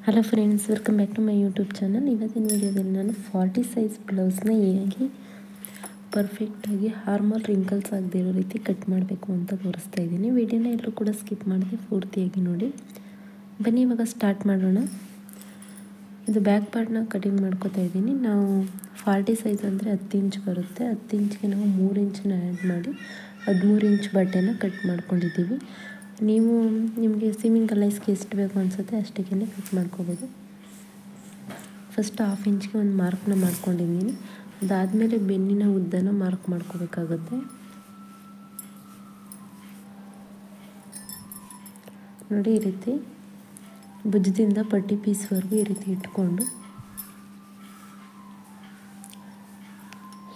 Hello friends, welcome back to my YouTube channel. ಇವತ್ತಿನ ವೀಡಿಯೋದಲ್ಲಿ ನಾನು 40 ಸೈಜ್ ಬ್ಲೌಸ್ನ ಹೇಗೆ ಪರ್ಫೆಕ್ಟಾಗಿ ಹಾರ್ಮಲ್ ರಿಂಕಲ್ಸ್ ಆಗದೆ ಇರೋ ರೀತಿ ಕಟ್ ಮಾಡಬೇಕು ಅಂತ ತೋರಿಸ್ತಾ ಇದ್ದೀನಿ. ವಿಡಿಯೋನ ಎಲ್ಲರೂ ಕೂಡ ಸ್ಕಿಪ್ ಮಾಡಿದೆ ಪೂರ್ತಿಯಾಗಿ ನೋಡಿ. ಬನ್ನಿ ಇವಾಗ ಸ್ಟಾರ್ಟ್ ಮಾಡೋಣ. ಇದು ಬ್ಯಾಕ್ ಪಾರ್ಟ್ನ ಕಟಿಂಗ್ ಮಾಡ್ಕೋತಾ ಇದ್ದೀನಿ. ನಾವು 40 ಸೈಜ್ ಅಂದರೆ 10 ಇಂಚ್ ಬರುತ್ತೆ. 10 ಇಂಚ್ಗೆ ನಾವು 3 ಇಂಚನ್ನ ಆ್ಯಡ್ ಮಾಡಿ 13 ಇಂಚ್ ಬಟ್ಟೆನ ಕಟ್ ಮಾಡ್ಕೊಂಡಿದ್ದೀವಿ. ನೀವು ನಿಮಗೆ ಸೀಮಿಂಗ್ ಕಲೈಸ್ಗೆ ಎಷ್ಟು ಬೇಕು ಅನಿಸುತ್ತೆ ಅಷ್ಟಕ್ಕೆ ಕಟ್ ಮಾಡ್ಕೋಬೋದು. ಫಸ್ಟ್ 1/2 ಇಂಚ್ಗೆ ಒಂದು ಮಾರ್ಕ್ನ ಮಾಡ್ಕೊಂಡಿದ್ದೀನಿ. ಅದಾದಮೇಲೆ ಬೆನ್ನಿನ ಉದ್ದನ ಮಾರ್ಕ್ ಮಾಡ್ಕೋಬೇಕಾಗುತ್ತೆ. ನೋಡಿ, ಈ ರೀತಿ ಭುಜದಿಂದ ಪಟ್ಟಿ ಪೀಸ್ವರೆಗೂ ಈ ರೀತಿ ಇಟ್ಕೊಂಡು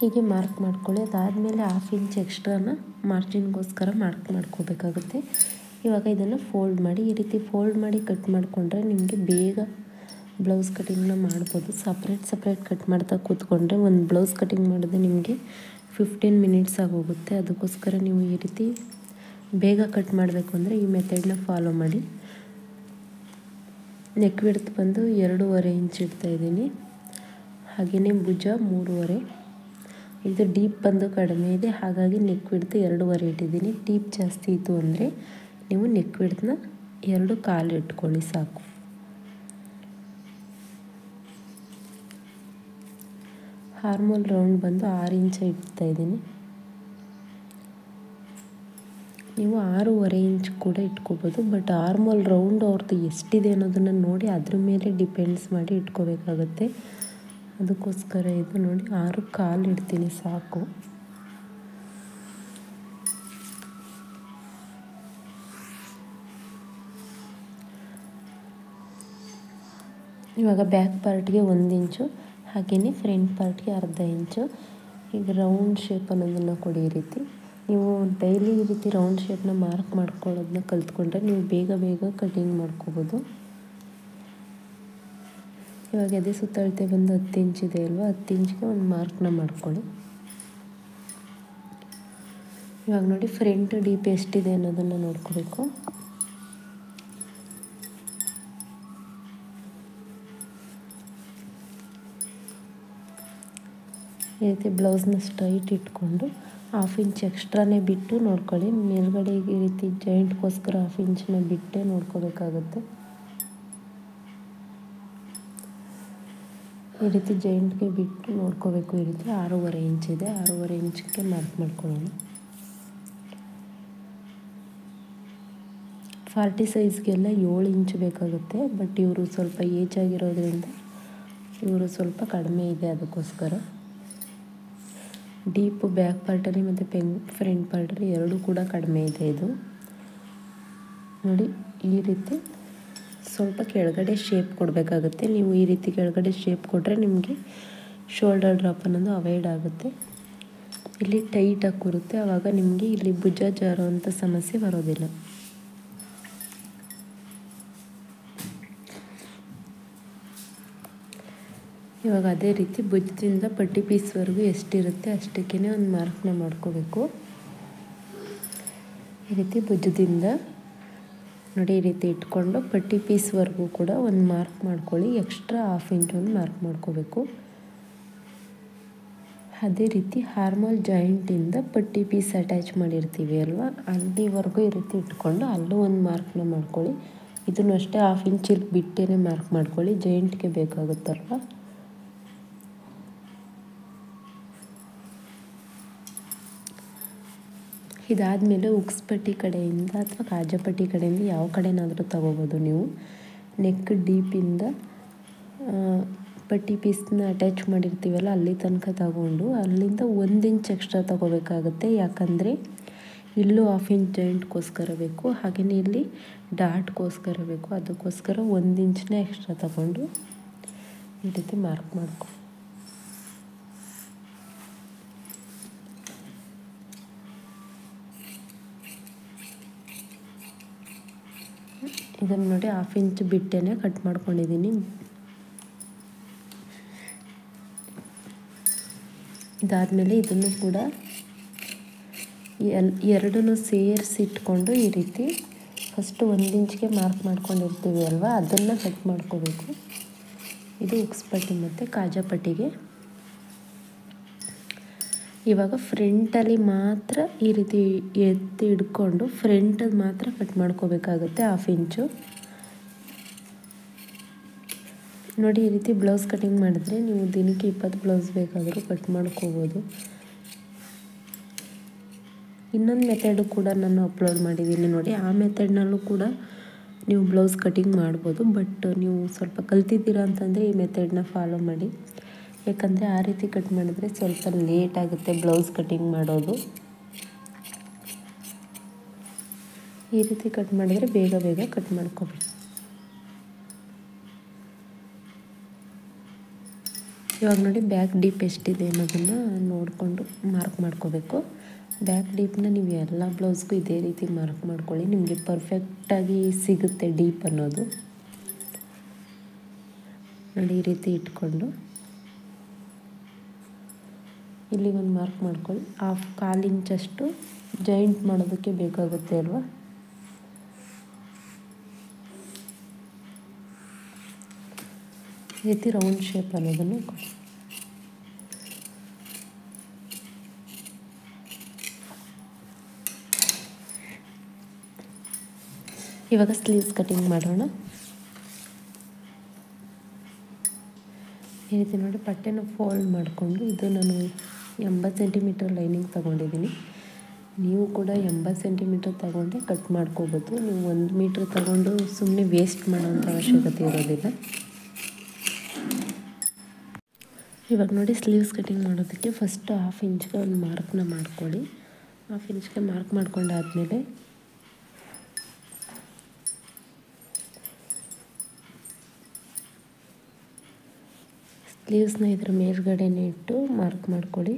ಹೀಗೆ ಮಾರ್ಕ್ ಮಾಡ್ಕೊಳ್ಳಿ. ಅದಾದಮೇಲೆ 1/2 ಇಂಚ್ ಎಕ್ಸ್ಟ್ರಾನ ಮಾರ್ಜಿನ್ಗೋಸ್ಕರ ಮಾರ್ಕ್ ಮಾಡ್ಕೋಬೇಕಾಗುತ್ತೆ. ಇವಾಗ ಇದನ್ನು ಫೋಲ್ಡ್ ಮಾಡಿ, ಈ ರೀತಿ ಫೋಲ್ಡ್ ಮಾಡಿ ಕಟ್ ಮಾಡಿಕೊಂಡ್ರೆ ನಿಮಗೆ ಬೇಗ ಬ್ಲೌಸ್ ಕಟಿಂಗ್ನ ಮಾಡ್ಬೋದು. ಸಪ್ರೇಟ್ ಕಟ್ ಮಾಡ್ತಾ ಕೂತ್ಕೊಂಡ್ರೆ ಒಂದು ಬ್ಲೌಸ್ ಕಟಿಂಗ್ ಮಾಡಿದ್ರೆ ನಿಮಗೆ 15 ಮಿನಿಟ್ಸ್ ಆಗೋಗುತ್ತೆ. ಅದಕ್ಕೋಸ್ಕರ ನೀವು ಈ ರೀತಿ ಬೇಗ ಕಟ್ ಮಾಡಬೇಕು ಅಂದರೆ ಈ ಮೆಥಡ್ನ ಫಾಲೋ ಮಾಡಿ. ನೆಕ್ ವಿಡ್ತ್ ಬಂದು 2.5 ಇಂಚ್ ಇಡ್ತಾಯಿದ್ದೀನಿ. ಹಾಗೆಯೇ ಭುಜ 3.5. ಇದು ಡೀಪ್ ಬಂದು ಕಡಿಮೆ ಇದೆ, ಹಾಗಾಗಿ ನೆಕ್ ವಿಡ್ತ್ 2.5 ಇಟ್ಟಿದ್ದೀನಿ. ಡೀಪ್ ಜಾಸ್ತಿ ಇತ್ತು ಅಂದರೆ ನೀವು ನೆಕ್ ವಿಡ್ತ್ನ 2.25 ಇಟ್ಕೊಳ್ಳಿ ಸಾಕು. ಹಾರ್ಮೋಲ್ ರೌಂಡ್ ಬಂದು 6 ಇಂಚ್ ಇಡ್ತಾಯಿದ್ದೀನಿ. ನೀವು 6.5 ಇಂಚ್ ಕೂಡ ಇಟ್ಕೋಬೋದು. ಬಟ್ ಹಾರ್ಮೋಲ್ ರೌಂಡ್ ಅವ್ರದ್ದು ಎಷ್ಟಿದೆ ಅನ್ನೋದನ್ನು ನೋಡಿ ಅದ್ರ ಮೇಲೆ ಡಿಪೆಂಡ್ಸ್ ಮಾಡಿ ಇಟ್ಕೋಬೇಕಾಗುತ್ತೆ. ಅದಕ್ಕೋಸ್ಕರ ಇದು ನೋಡಿ 6.25 ಇಡ್ತೀನಿ ಸಾಕು. ಇವಾಗ ಬ್ಯಾಕ್ ಪಾರ್ಟ್ಗೆ 1 ಇಂಚು, ಹಾಗೆಯೇ ಫ್ರಂಟ್ ಪಾರ್ಟ್ಗೆ 1/2 ಇಂಚು. ಈಗ ರೌಂಡ್ ಶೇಪ್ ಅನ್ನೋದನ್ನು ಕೊಡಿ. ಈ ರೀತಿ ನೀವು ಡೈಲಿ ಈ ರೀತಿ ರೌಂಡ್ ಶೇಪ್ನ ಮಾರ್ಕ್ ಮಾಡ್ಕೊಳ್ಳೋದನ್ನ ಕಲ್ತ್ಕೊಂಡ್ರೆ ನೀವು ಬೇಗ ಕಟಿಂಗ್ ಮಾಡ್ಕೋಬೋದು. ಇವಾಗ ಅದೇ ಸುತ್ತಳತೆ ಬಂದು 10 ಇಂಚ್ ಇದೆ ಅಲ್ವಾ, 10 ಇಂಚ್ಗೆ ಒಂದು ಮಾರ್ಕ್ನ ಮಾಡ್ಕೊಳ್ಳಿ. ಇವಾಗ ನೋಡಿ, ಫ್ರಂಟ್ ಡೀಪ್ ಎಷ್ಟಿದೆ ಅನ್ನೋದನ್ನು ನೋಡ್ಕೋಬೇಕು. ಈ ರೀತಿ ಬ್ಲೌಸ್ನ ಸ್ಟ್ರೈಟ್ ಇಟ್ಕೊಂಡು 1/2 ಇಂಚ್ ಎಕ್ಸ್ಟ್ರಾನೇ ಬಿಟ್ಟು ನೋಡ್ಕೊಳ್ಳಿ. ಮೇಲ್ಗಡೆ ಈ ರೀತಿ ಜಾಯಿಂಟ್ಗೋಸ್ಕರ 1/2 ಇಂಚನ್ನ ಬಿಟ್ಟೇ ನೋಡ್ಕೋಬೇಕಾಗುತ್ತೆ. ಈ ರೀತಿ ಜಾಯಿಂಟ್ಗೆ ಬಿಟ್ಟು ನೋಡ್ಕೋಬೇಕು. ಈ ರೀತಿ 6.5 ಇಂಚ್ ಇದೆ, 6.5 ಇಂಚ್ಗೆ ಮಾರ್ಕ್ ಮಾಡ್ಕೊಳ್ಳೋಣ. 40 ಸೈಜ್ಗೆಲ್ಲ 7 ಇಂಚ್ ಬೇಕಾಗುತ್ತೆ. ಬಟ್ ಇವರು ಸ್ವಲ್ಪ ಏಜ್ ಆಗಿರೋದ್ರಿಂದ ಇವರು ಸ್ವಲ್ಪ ಕಡಿಮೆ ಇದೆ. ಅದಕ್ಕೋಸ್ಕರ ಡೀಪು ಬ್ಯಾಕ್ ಪಾರ್ಟಲ್ಲಿ ಮತ್ತು ಫ್ರಂಟ್ ಪಾರ್ಟಲ್ಲಿ ಎರಡೂ ಕೂಡ ಕಡಿಮೆ ಇದೆ. ಇದು ನೋಡಿ, ಈ ರೀತಿ ಸ್ವಲ್ಪ ಕೆಳಗಡೆ ಶೇಪ್ ಕೊಡಬೇಕಾಗುತ್ತೆ. ನೀವು ಈ ರೀತಿ ಕೆಳಗಡೆ ಶೇಪ್ ಕೊಟ್ಟರೆ ನಿಮಗೆ ಶೋಲ್ಡರ್ ಡ್ರಾಪ್ ಅನ್ನೋದು ಅವಾಯ್ಡ್ ಆಗುತ್ತೆ. ಇಲ್ಲಿ ಟೈಟಾಗಿ ಕೂರುತ್ತೆ, ಆವಾಗ ನಿಮಗೆ ಇಲ್ಲಿ ಭುಜ ಜಾರೋ ಅಂಥ ಸಮಸ್ಯೆ ಬರೋದಿಲ್ಲ. ಇವಾಗ ಅದೇ ರೀತಿ ಭುಜದಿಂದ ಪಟ್ಟಿ ಪೀಸ್ವರೆಗೂ ಎಷ್ಟಿರುತ್ತೆ ಅಷ್ಟಕ್ಕೇ ಒಂದು ಮಾರ್ಕ್ನ ಮಾಡ್ಕೋಬೇಕು. ಈ ರೀತಿ ಭುಜದಿಂದ ನೋಡಿ ಈ ರೀತಿ ಇಟ್ಕೊಂಡು ಪಟ್ಟಿ ಪೀಸ್ವರೆಗೂ ಕೂಡ ಒಂದು ಮಾರ್ಕ್ ಮಾಡ್ಕೊಳ್ಳಿ. ಎಕ್ಸ್ಟ್ರಾ 1/2 ಇಂಚ್ ಒಂದು ಮಾರ್ಕ್ ಮಾಡ್ಕೋಬೇಕು. ಅದೇ ರೀತಿ ಹಾರ್ಮೋಲ್ ಜಾಯಿಂಟಿಂದ ಪಟ್ಟಿ ಪೀಸ್ ಅಟ್ಯಾಚ್ ಮಾಡಿರ್ತೀವಿ ಅಲ್ವಾ, ಅಲ್ಲಿವರೆಗೂ ಈ ರೀತಿ ಇಟ್ಕೊಂಡು ಅಲ್ಲೂ ಒಂದು ಮಾರ್ಕ್ನ ಮಾಡ್ಕೊಳ್ಳಿ. ಇದನ್ನು ಅಷ್ಟೇ 1/2 ಇಂಚ್ ಇಲ್ಲಿ ಬಿಟ್ಟೇ ಮಾರ್ಕ್ ಮಾಡ್ಕೊಳ್ಳಿ, ಜಾಯಿಂಟ್ಗೆ ಬೇಕಾಗುತ್ತಲ್ವ. ಇದಾದಮೇಲೆ ಉಕ್ಸ್ ಪಟ್ಟಿ ಕಡೆಯಿಂದ ಅಥವಾ ಕಾಜಪಟ್ಟಿ ಕಡೆಯಿಂದ ಯಾವ ಕಡೆನಾದರೂ ತಗೋಬೋದು ನೀವು. ನೆಕ್ ಡೀಪಿಂದ ಪಟ್ಟಿ ಪೀಸ್ನ ಅಟ್ಯಾಚ್ ಮಾಡಿರ್ತೀವಲ್ಲ ಅಲ್ಲಿ ತನಕ ತಗೊಂಡು ಅಲ್ಲಿಂದ 1 ಇಂಚ್ ಎಕ್ಸ್ಟ್ರಾ ತಗೋಬೇಕಾಗುತ್ತೆ. ಯಾಕಂದರೆ ಇಲ್ಲೂ 1/2 ಇಂಚ್ ಜಾಯಿಂಟ್ಗೋಸ್ಕರ ಬೇಕು, ಹಾಗೆಯೇ ಇಲ್ಲಿ ಡಾಟ್ಗೋಸ್ಕರ ಬೇಕು. ಅದಕ್ಕೋಸ್ಕರ 1 ಇಂಚನ್ನ ಎಕ್ಸ್ಟ್ರಾ ತಗೊಂಡು ಈ ರೀತಿ ಮಾರ್ಕ್ ಮಾಡ್ಕೊ. ಇದನ್ನು ನೋಡಿ 1/2 ಇಂಚ್ ಬಿಟ್ಟೇ ಕಟ್ ಮಾಡ್ಕೊಂಡಿದ್ದೀನಿ. ಇದಾದಮೇಲೆ ಇದನ್ನು ಕೂಡ ಎರಡನ್ನೂ ಸೇರಿಸಿಟ್ಕೊಂಡು ಈ ರೀತಿ ಫಸ್ಟು 1 ಇಂಚ್ಗೆ ಮಾರ್ಕ್ ಮಾಡ್ಕೊಂಡಿರ್ತೀವಿ ಅಲ್ವಾ, ಅದನ್ನು ಕಟ್ ಮಾಡ್ಕೋಬೇಕು. ಇದು ಉಕ್ಸ್ ಪಟ್ಟಿ ಮತ್ತು ಕಾಜಾ ಪಟ್ಟಿಗೆ. ಇವಾಗ ಫ್ರಂಟಲ್ಲಿ ಮಾತ್ರ ಈ ರೀತಿ ಎತ್ತಿ ಹಿಡ್ಕೊಂಡು ಫ್ರಂಟಲ್ಲಿ ಮಾತ್ರ ಕಟ್ ಮಾಡ್ಕೋಬೇಕಾಗುತ್ತೆ 1/2 ಇಂಚು. ನೋಡಿ, ಈ ರೀತಿ ಬ್ಲೌಸ್ ಕಟಿಂಗ್ ಮಾಡಿದ್ರೆ ನೀವು ದಿನಕ್ಕೆ 20 ಬ್ಲೌಸ್ ಬೇಕಾದರೂ ಕಟ್ ಮಾಡ್ಕೋಬೋದು. ಇನ್ನೊಂದು ಮೆಥಡು ಕೂಡ ನಾನು ಅಪ್ಲೋಡ್ ಮಾಡಿದ್ದೀನಿ ನೋಡಿ, ಆ ಮೆಥಡ್ನಲ್ಲೂ ಕೂಡ ನೀವು ಬ್ಲೌಸ್ ಕಟಿಂಗ್ ಮಾಡ್ಬೋದು. ಬಟ್ ನೀವು ಸ್ವಲ್ಪ ಕಲ್ತಿದ್ದೀರಾ ಅಂತಂದರೆ ಈ ಮೆಥಡನ್ನ ಫಾಲೋ ಮಾಡಿ. ಯಾಕಂದರೆ ಆ ರೀತಿ ಕಟ್ ಮಾಡಿದ್ರೆ ಸ್ವಲ್ಪ ಲೇಟ್ ಆಗುತ್ತೆ ಬ್ಲೌಸ್ ಕಟಿಂಗ್ ಮಾಡೋದು. ಈ ರೀತಿ ಕಟ್ ಮಾಡಿದರೆ ಬೇಗ ಬೇಗ ಕಟ್ ಮಾಡ್ಕೊಬೇಕು. ಇವಾಗ ನೋಡಿ, ಬ್ಯಾಕ್ ಡೀಪ್ ಎಷ್ಟಿದೆ ಅನ್ನೋದನ್ನು ನೋಡಿಕೊಂಡು ಮಾರ್ಕ್ ಮಾಡ್ಕೋಬೇಕು. ಬ್ಯಾಕ್ ಡೀಪ್ನ ನೀವು ಎಲ್ಲ ಬ್ಲೌಸ್ಗೂ ಇದೇ ರೀತಿ ಮಾರ್ಕ್ ಮಾಡ್ಕೊಳ್ಳಿ, ನಿಮಗೆ ಪರ್ಫೆಕ್ಟಾಗಿ ಸಿಗುತ್ತೆ ಡೀಪ್ ಅನ್ನೋದು. ನೋಡಿ, ಈ ರೀತಿ ಇಟ್ಕೊಂಡು ಇಲ್ಲಿ ಒಂದು ಮಾರ್ಕ್ ಮಾಡ್ಕೊಳ್ಳಿ. 1/4 ಇಂಚಷ್ಟು ಜಾಯಿಂಟ್ ಮಾಡೋದಕ್ಕೆ ಬೇಕಾಗುತ್ತೆ ಅಲ್ವಾ. ಈ ರೀತಿ ರೌಂಡ್ ಶೇಪ್ ಅನ್ನೋದನ್ನು ಕೊಡಿ. ಇವಾಗ ಸ್ಲೀವ್ಸ್ ಕಟಿಂಗ್ ಮಾಡೋಣ. ಈ ರೀತಿ ನೋಡಿ, ಬಟ್ಟೆನ ಫೋಲ್ಡ್ ಮಾಡಿಕೊಂಡು, ಇದು ನಾನು 80 ಸೆಂಟಿಮೀಟರ್ ಲೈನಿಂಗ್ ತೊಗೊಂಡಿದ್ದೀನಿ. ನೀವು ಕೂಡ 80 ಸೆಂಟಿಮೀಟರ್ ತಗೊಂಡೆ ಕಟ್ ಮಾಡ್ಕೋಬೋದು. ನೀವು 1 ಮೀಟ್ರ್ ತಗೊಂಡು ಸುಮ್ಮನೆ ವೇಸ್ಟ್ ಮಾಡೋಂಥ ಅವಶ್ಯಕತೆ ಇರೋದಿಲ್ಲ. ಇವಾಗ ನೋಡಿ, ಸ್ಲೀವ್ಸ್ ಕಟಿಂಗ್ ಮಾಡೋದಕ್ಕೆ ಫಸ್ಟ್ 1/2 ಇಂಚ್ಗೆ ಒಂದು ಮಾರ್ಕ್ನ ಮಾಡ್ಕೊಳ್ಳಿ. 1/2 ಇಂಚ್ಗೆ ಮಾರ್ಕ್ ಮಾಡ್ಕೊಂಡಾದಮೇಲೆ ಸ್ಲೀವ್ಸ್ನ ಇದ್ರ ಮೇಲ್ಗಡೆನೇ ಇಟ್ಟು ಮಾರ್ಕ್ ಮಾಡ್ಕೊಳ್ಳಿ.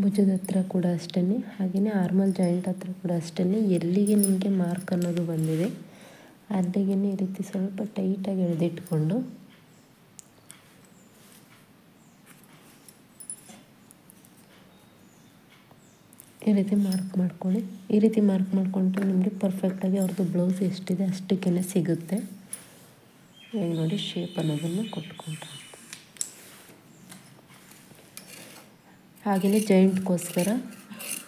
ಭುಜದ ಹತ್ರ ಕೂಡ ಅಷ್ಟೇ, ಹಾಗೆಯೇ ಆರ್ಮಲ್ ಜಾಯಿಂಟ್ ಹತ್ರ ಕೂಡ ಅಷ್ಟೇ. ಎಲ್ಲಿಗೆ ನಿಮಗೆ ಮಾರ್ಕ್ ಅನ್ನೋದು ಬಂದಿದೆ ಅಲ್ಲಿಗೆ ಈ ರೀತಿ ಸ್ವಲ್ಪ ಟೈಟಾಗಿ ಎಳೆದಿಟ್ಕೊಂಡು ಈ ರೀತಿ ಮಾರ್ಕ್ ಮಾಡ್ಕೊಳ್ಳಿ. ಈ ರೀತಿ ಮಾರ್ಕ್ ಮಾಡಿಕೊಂಡ್ರೆ ನಿಮಗೆ ಪರ್ಫೆಕ್ಟಾಗಿ ಅವ್ರದ್ದು ಬ್ಲೌಸ್ ಎಷ್ಟಿದೆ ಅಷ್ಟಕ್ಕೇ ಸಿಗುತ್ತೆ. ಈಗ ನೋಡಿ, ಶೇಪ್ ಅನ್ನೋದನ್ನು ಕೊಟ್ಕೊಂಡ್ರೆ ಹಾಗೆಯೇ ಜಾಯಿಂಟ್ಗೋಸ್ಕರ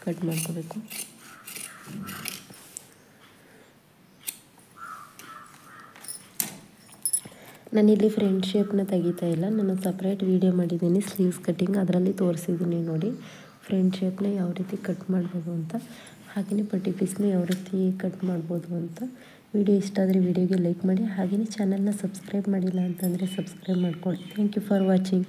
ಕಟ್ ಮಾಡ್ಕೋಬೇಕು. ನಾನಿಲ್ಲಿ ಫ್ರಂಟ್ ಶೇಪ್ನ ತೆಗಿತಾ ಇಲ್ಲ, ನಾನು ಸಪ್ರೇಟ್ ವೀಡಿಯೋ ಮಾಡಿದ್ದೀನಿ ಸ್ಲೀವ್ಸ್ ಕಟ್ಟಿಂಗ್, ಅದರಲ್ಲಿ ತೋರಿಸಿದ್ದೀನಿ ನೋಡಿ ಫ್ರಂಟ್ ಶೇಪ್ನ ಯಾವ ರೀತಿ ಕಟ್ ಮಾಡ್ಬೋದು ಅಂತ, ಹಾಗೆಯೇ ಪಟ್ಟಿ ಪೀಸ್ನ ಯಾವ ರೀತಿ ಕಟ್ ಮಾಡ್ಬೋದು ಅಂತ. ವಿಡಿಯೋ ಇಷ್ಟ ಆದರೆ ವಿಡಿಯೋಗೆ ಲೈಕ್ ಮಾಡಿ, ಹಾಗೆಯೇ ಚಾನಲ್ನ ಸಬ್ಸ್ಕ್ರೈಬ್ ಮಾಡಿಲ್ಲ ಅಂತಂದರೆ ಸಬ್ಸ್ಕ್ರೈಬ್ ಮಾಡ್ಕೊಳ್ಳಿ. Thank you for watching.